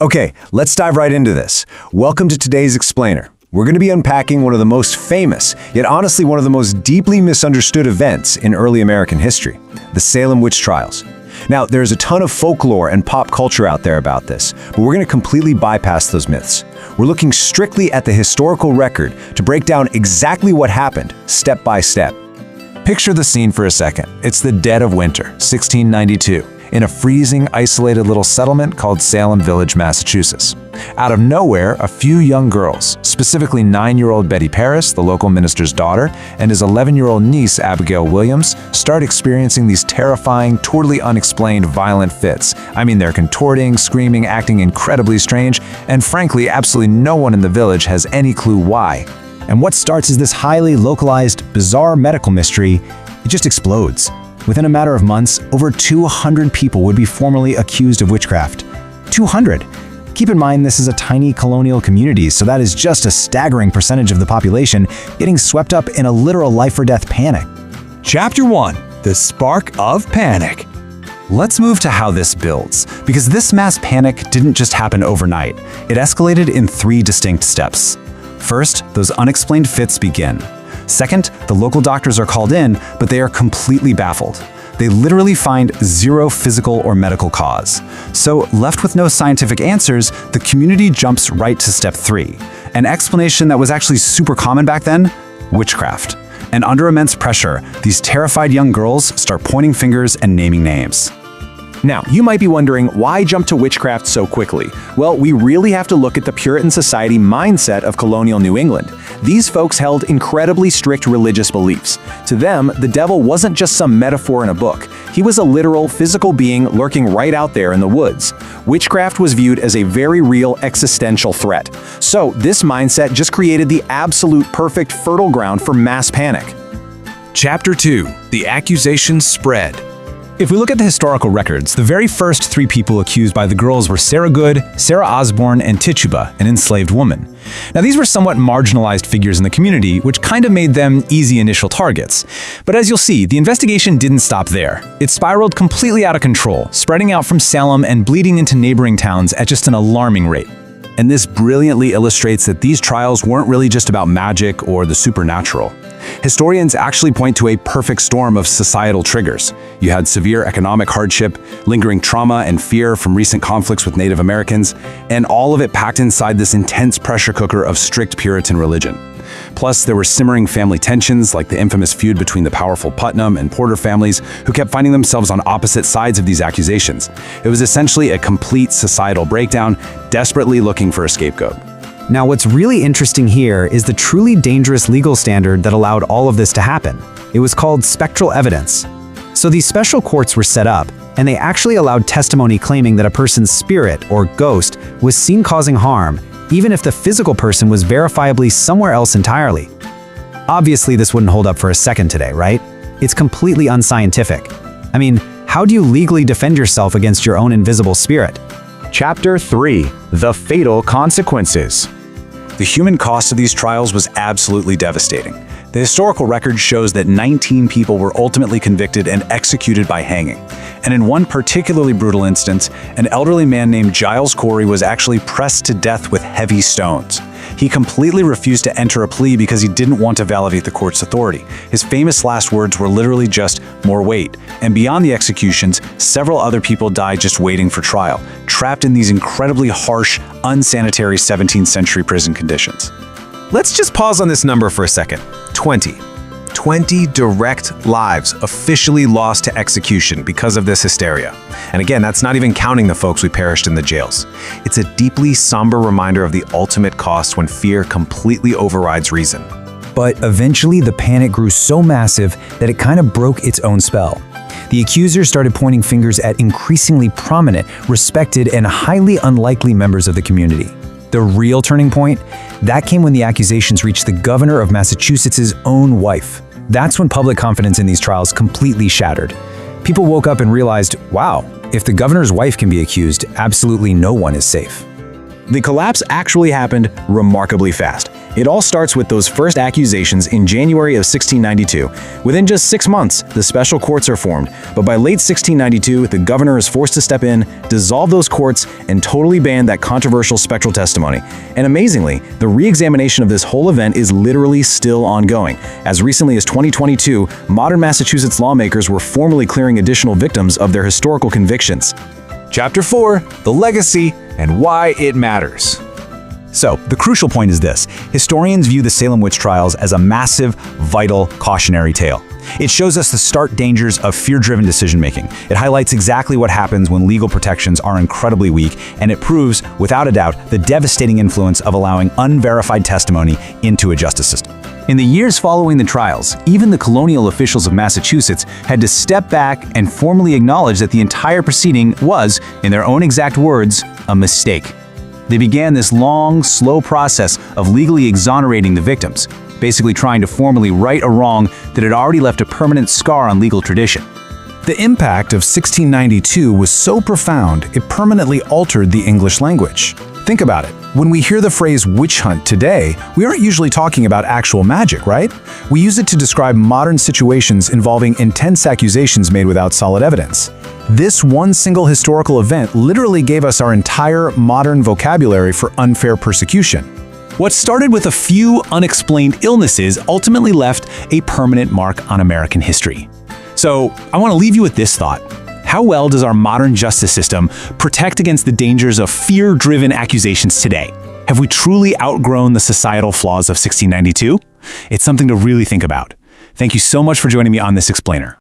Okay, let's dive right into this. Welcome to today's Explainer. We're going to be unpacking one of the most famous, yet honestly one of the most deeply misunderstood events in early American history, the Salem Witch Trials. Now, there's a ton of folklore and pop culture out there about this, but we're going to completely bypass those myths. We're looking strictly at the historical record to break down exactly what happened, step by step. Picture the scene for a second. It's the dead of winter, 1692. In a freezing, isolated little settlement called Salem Village, Massachusetts. Out of nowhere, a few young girls, specifically 9-year-old Betty Paris, the local minister's daughter, and his 11-year-old niece, Abigail Williams, start experiencing these terrifying, totally unexplained violent fits. I mean, they're contorting, screaming, acting incredibly strange, and frankly, absolutely no one in the village has any clue why. And what starts as this highly localized, bizarre medical mystery, it just explodes. Within a matter of months, over 200 people would be formally accused of witchcraft. 200! Keep in mind this is a tiny colonial community, so that is just a staggering percentage of the population getting swept up in a literal life-or-death panic. Chapter 1. The Spark of Panic. Let's move to how this builds, because this mass panic didn't just happen overnight. It escalated in 3 distinct steps. First, those unexplained fits begin. Second, the local doctors are called in, but they are completely baffled. They literally find zero physical or medical cause. So, left with no scientific answers, the community jumps right to step 3. An explanation that was actually super common back then: witchcraft. And under immense pressure, these terrified young girls start pointing fingers and naming names. Now, you might be wondering, why jump to witchcraft so quickly? Well, we really have to look at the Puritan society mindset of colonial New England. These folks held incredibly strict religious beliefs. To them, the devil wasn't just some metaphor in a book. He was a literal, physical being lurking right out there in the woods. Witchcraft was viewed as a very real existential threat. So, this mindset just created the absolute perfect fertile ground for mass panic. Chapter 2. The accusations spread. If we look at the historical records, the very first 3 people accused by the girls were Sarah Good, Sarah Osborne, and Tituba, an enslaved woman. Now, these were somewhat marginalized figures in the community, which kind of made them easy initial targets. But as you'll see, the investigation didn't stop there. It spiraled completely out of control, spreading out from Salem and bleeding into neighboring towns at just an alarming rate. And this brilliantly illustrates that these trials weren't really just about magic or the supernatural. Historians actually point to a perfect storm of societal triggers. You had severe economic hardship, lingering trauma and fear from recent conflicts with Native Americans, and all of it packed inside this intense pressure cooker of strict Puritan religion. Plus, there were simmering family tensions, like the infamous feud between the powerful Putnam and Porter families, who kept finding themselves on opposite sides of these accusations. It was essentially a complete societal breakdown, desperately looking for a scapegoat. Now, what's really interesting here is the truly dangerous legal standard that allowed all of this to happen. It was called spectral evidence. So these special courts were set up, and they actually allowed testimony claiming that a person's spirit, or ghost, was seen causing harm, even if the physical person was verifiably somewhere else entirely. Obviously, this wouldn't hold up for a second today, right? It's completely unscientific. I mean, how do you legally defend yourself against your own invisible spirit? Chapter 3. The Fatal Consequences. The human cost of these trials was absolutely devastating. The historical record shows that 19 people were ultimately convicted and executed by hanging. And in one particularly brutal instance, an elderly man named Giles Corey was actually pressed to death with heavy stones. He completely refused to enter a plea because he didn't want to validate the court's authority. His famous last words were literally just, "More wait." And beyond the executions, several other people died just waiting for trial, trapped in these incredibly harsh, unsanitary 17th century prison conditions. Let's just pause on this number for a second. 20. 20 direct lives officially lost to execution because of this hysteria. And again, that's not even counting the folks who perished in the jails. It's a deeply somber reminder of the ultimate cost when fear completely overrides reason. But eventually, the panic grew so massive that it kind of broke its own spell. The accusers started pointing fingers at increasingly prominent, respected, and highly unlikely members of the community. The real turning point? That came when the accusations reached the governor of Massachusetts' own wife. That's when public confidence in these trials completely shattered. People woke up and realized, wow, if the governor's wife can be accused, absolutely no one is safe. The collapse actually happened remarkably fast. It all starts with those first accusations in January of 1692. Within just 6 months, the special courts are formed, but by late 1692, the governor is forced to step in, dissolve those courts, and totally ban that controversial spectral testimony. And amazingly, the re-examination of this whole event is literally still ongoing. As recently as 2022, modern Massachusetts lawmakers were formally clearing additional victims of their historical convictions. Chapter 4, The Legacy and Why It Matters. So, the crucial point is this. Historians view the Salem Witch Trials as a massive, vital, cautionary tale. It shows us the stark dangers of fear-driven decision-making. It highlights exactly what happens when legal protections are incredibly weak, and it proves, without a doubt, the devastating influence of allowing unverified testimony into a justice system. In the years following the trials, even the colonial officials of Massachusetts had to step back and formally acknowledge that the entire proceeding was, in their own exact words, a mistake. They began this long, slow process of legally exonerating the victims, basically trying to formally right a wrong that had already left a permanent scar on legal tradition. The impact of 1692 was so profound, it permanently altered the English language. Think about it. When we hear the phrase witch hunt today, we aren't usually talking about actual magic, right? We use it to describe modern situations involving intense accusations made without solid evidence. This one single historical event literally gave us our entire modern vocabulary for unfair persecution. What started with a few unexplained illnesses ultimately left a permanent mark on American history. So, I want to leave you with this thought. How well does our modern justice system protect against the dangers of fear-driven accusations today? Have we truly outgrown the societal flaws of 1692? It's something to really think about. Thank you so much for joining me on this explainer.